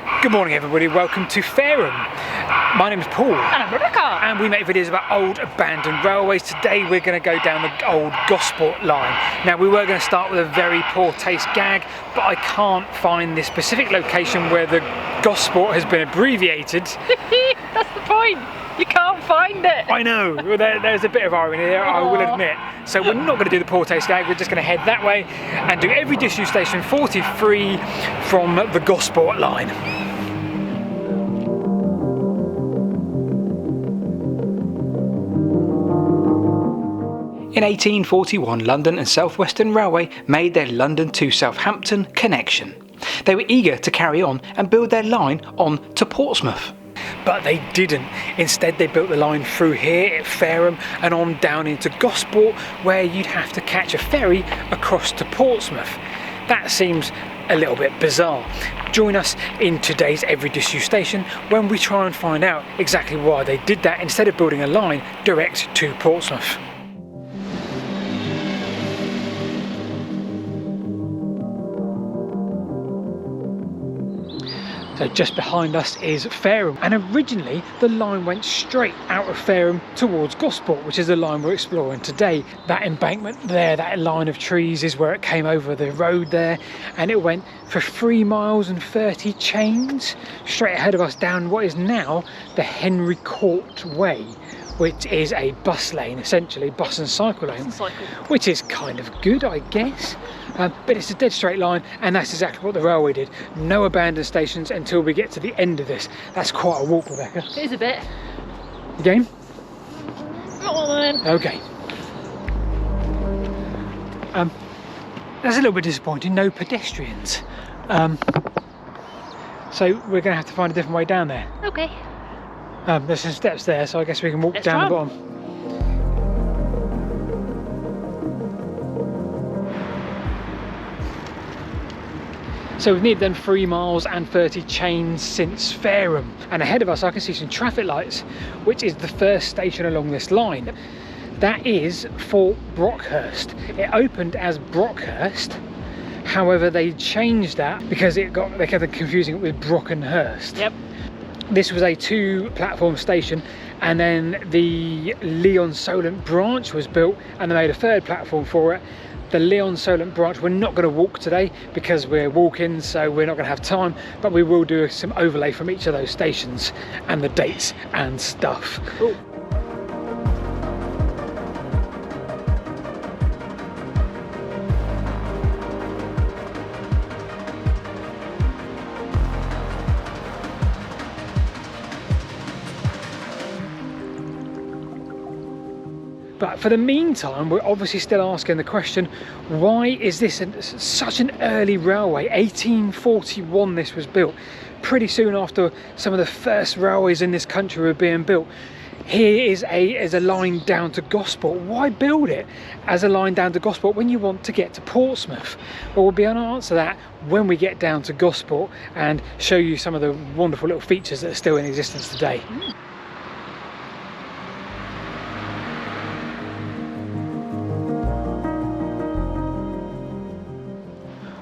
Good morning everybody, welcome to Fareham. My name is Paul. And I'm Rebecca. And we make videos about old abandoned railways. Today we're going to go down the old Gosport line. Now we were going to start with a very poor taste gag, but I can't find the specific location where the Gosport has been abbreviated. That's the point. You can't find it. I know, there's a bit of irony there, I will admit. So we're not going to do the poor taste gag, we're just going to head that way and do Every Disused Station 43 from the Gosport line. In 1841, London and South Western Railway made their London to Southampton connection. They were eager to carry on and build their line on to Portsmouth. But they didn't. Instead, they built the line through here at Fareham and on down into Gosport, where you'd have to catch a ferry across to Portsmouth. That seems a little bit bizarre. Join us in today's Every Disused Station when we try and find out exactly why they did that instead of building a line direct to Portsmouth. So just behind us is Fareham, and originally the line went straight out of Fareham towards Gosport, which is the line we're exploring today. That embankment there, that line of trees, is where it came over the road there, and it went for 3 miles and 30 chains straight ahead of us down what is now the Henry Court Way, which is a bus lane, essentially, bus and cycle lane, which is kind of good, I guess. But it's a dead straight line, and that's exactly what the railway did. No abandoned stations until we get to the end of this. That's quite a walk, Rebecca. It is a bit. You game? On. Okay. That's a little bit disappointing, no pedestrians. So we're going to have to find a different way down there. Okay. There's some steps there, so I guess we can walk down the bottom. So we've nearly done 3 miles and 30 chains since Fareham, and ahead of us I can see some traffic lights, which is the first station along this line. That is for Brockhurst. It opened as Brockhurst, however they changed that because they kept confusing it with Brockhurst. Yep. This was a 2-platform station, and then the lee-on-solent branch was built and they made a 3rd platform for it. The lee-on-solent branch we're not going to walk today because we're walking, so we're not going to have time, but we will do some overlay from each of those stations and the dates and stuff. Ooh. But for the meantime, we're obviously still asking the question, why is this such an early railway? 1841 this was built, pretty soon after some of the first railways in this country were being built. Here is a line down to Gosport. Why build it as a line down to Gosport when you want to get to Portsmouth? Well, we'll be able to answer that when we get down to Gosport and show you some of the wonderful little features that are still in existence today.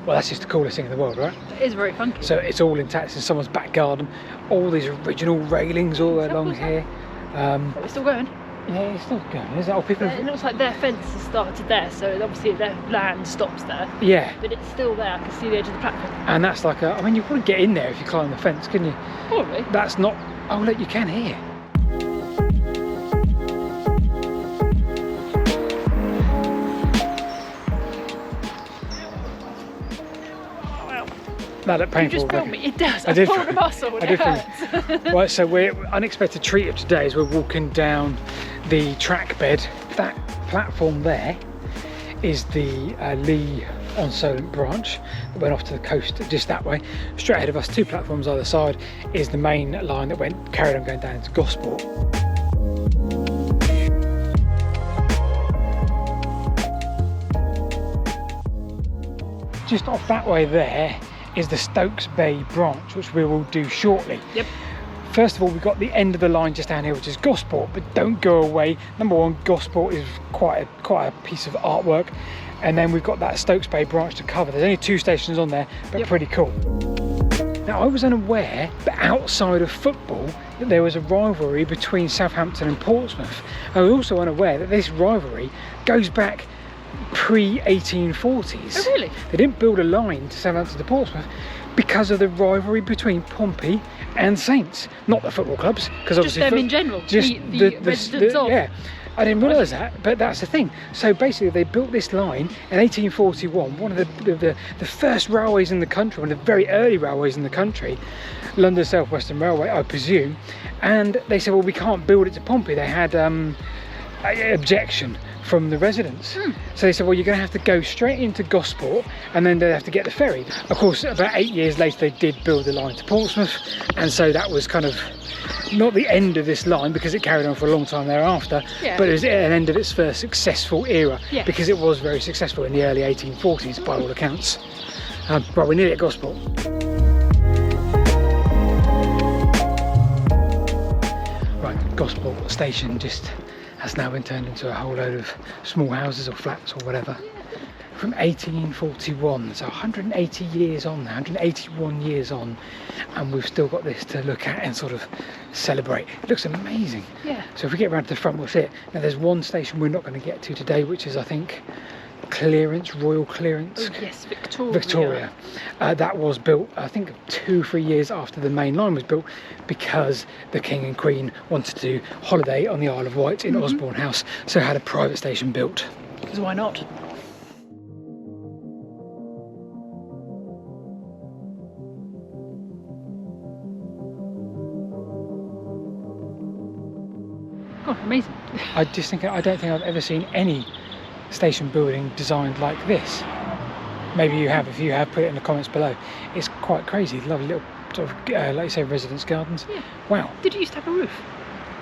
Well, that's just the coolest thing in the world, right? It is very funky. So it's all intact, it's in someone's back garden. All these original railings all along here. We're still going? Yeah, it's still going, is it? Oh, people It looks like their fence has started there, so obviously their land stops there. Yeah. But it's still there, I can see the edge of the platform. And that's like I mean, you wouldn't get in there if you climb the fence, couldn't you? Probably. That's not, oh look, you can here. That looked painful. You just filmed me. It does. I did. Pulled a muscle and it hurts. Right, so we're unexpected treat of today is we're walking down the track bed. That platform there is the lee-on-solent branch that went off to the coast just that way. Straight ahead of us, 2 platforms either side, is the main line that carried on going down to Gosport. Just off that way there is the Stokes Bay branch, which we will do shortly. Yep. First of all, we've got the end of the line just down here, which is Gosport, but don't go away. Number one, Gosport is quite a piece of artwork, and then we've got that Stokes Bay branch to cover. There's only 2 stations on there, but pretty cool. Now, I was unaware, but outside of football, that there was a rivalry between Southampton and Portsmouth. I was also unaware that this rivalry goes back pre-1840s. Oh, really? They didn't build a line to Southampton to Portsmouth because of the rivalry between Pompey and Saints. Not the football clubs, because obviously just them in general, just the residents of. Yeah, I didn't realise that, but that's the thing. So basically, they built this line in 1841, one of the first railways in the country, one of the very early railways in the country, London South Western Railway, I presume. And they said, well, we can't build it to Pompey. They had an objection from the residents. So they said, well, you're going to have to go straight into Gosport, and then they'd have to get the ferry. Of course, about 8 years later, they did build the line to Portsmouth, and so that was kind of not the end of this line, because it carried on for a long time thereafter, but it was an end of its first successful era, because it was very successful in the early 1840s by all accounts. Right, we're nearly at Gosport. Right, Gosport station just has now been turned into a whole load of small houses or flats or whatever. From 1841, so 180 years on now, 181 years on, and we've still got this to look at and sort of celebrate. It looks amazing. Yeah. So if we get around to the front, we'll see it. Now there's one station we're not going to get to today, which is, I think, Royal Clearance. Oh yes, Victoria. Victoria. That was built, I think, 2-3 years after the main line was built, because the King and Queen wanted to do holiday on the Isle of Wight in Osborne House, so had a private station built. Because why not? Oh, amazing. I don't think I've ever seen any station building designed like this. Maybe you have. If you have, put it in the comments below. It's quite crazy. Lovely little sort of, like you say, residence gardens. Yeah. Wow. Did it used to have a roof?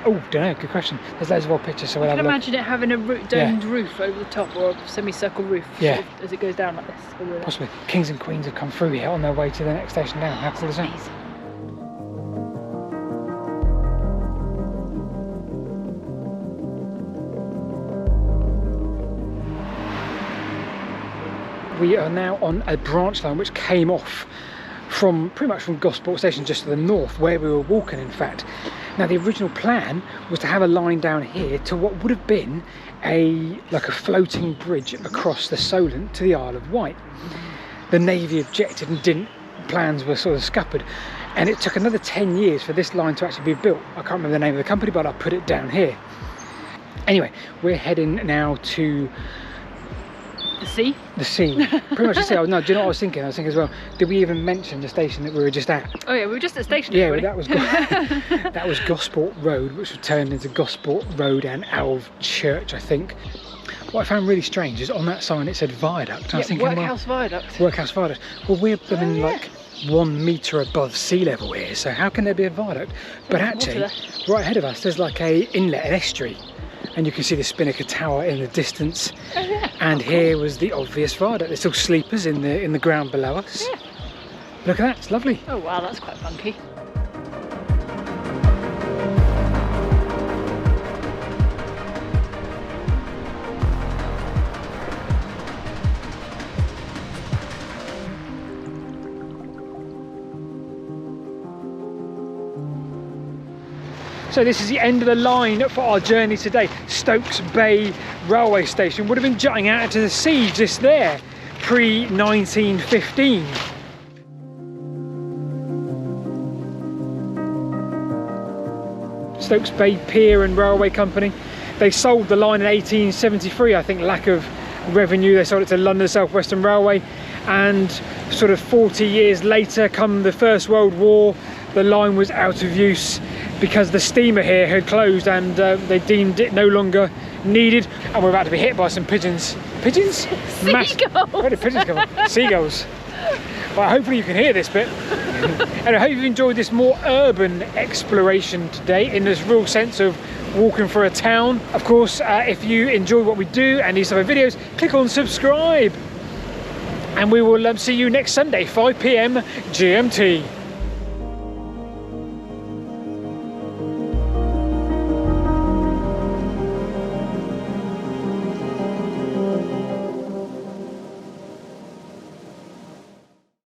Oh, don't know. Good question. There's loads of old pictures, so we'll have a look. I can imagine it having a domed roof over the top, or a semicircle roof, sort of, as it goes down like this. Possibly. Kings and Queens have come through here on their way to the next station down. How cool is that? Amazing. We are now on a branch line which came off from pretty much from Gosport Station, just to the north, where we were walking, in fact. Now the original plan was to have a line down here to what would have been like a floating bridge across the Solent to the Isle of Wight. The Navy objected and didn't. Plans were sort of scuppered, and it took another 10 years for this line to actually be built. I can't remember the name of the company, but I put it down here. Anyway, we're heading now to the sea. The sea. Pretty much the sea. No, do you know what I was thinking? I was thinking as well, did we even mention the station that we were just at? Oh yeah, we were just at the station. Yeah, well, that was Gosport Road, which was turned into Gosport Road and Alve Church, I think. What I found really strange is on that sign it said viaduct. I was thinking, Workhouse Viaduct. Workhouse Viaduct. Well, we're living like 1 metre above sea level here, so how can there be a viaduct? But actually, right ahead of us, there's like a inlet, an estuary. And you can see the Spinnaker Tower in the distance. Oh yeah. And here was the obvious viaduct. There's still sleepers in the ground below us. Yeah. Look at that, it's lovely. Oh wow, that's quite funky. So this is the end of the line for our journey today. Stokes Bay Railway Station would have been jutting out into the sea just there, pre-1915. Stokes Bay Pier and Railway Company. They sold the line in 1873, I think, lack of revenue. They sold it to London South Western Railway, and sort of 40 years later, come the First World War, the line was out of use because the steamer here had closed, and they deemed it no longer needed. And we're about to be hit by some pigeons. Pigeons? Seagulls! Where did pigeons come from? Seagulls. Well, hopefully you can hear this bit. And I hope you've enjoyed this more urban exploration today, in this real sense of walking through a town. Of course, if you enjoy what we do and these type of videos, click on subscribe. And we will see you next Sunday, 5 PM GMT.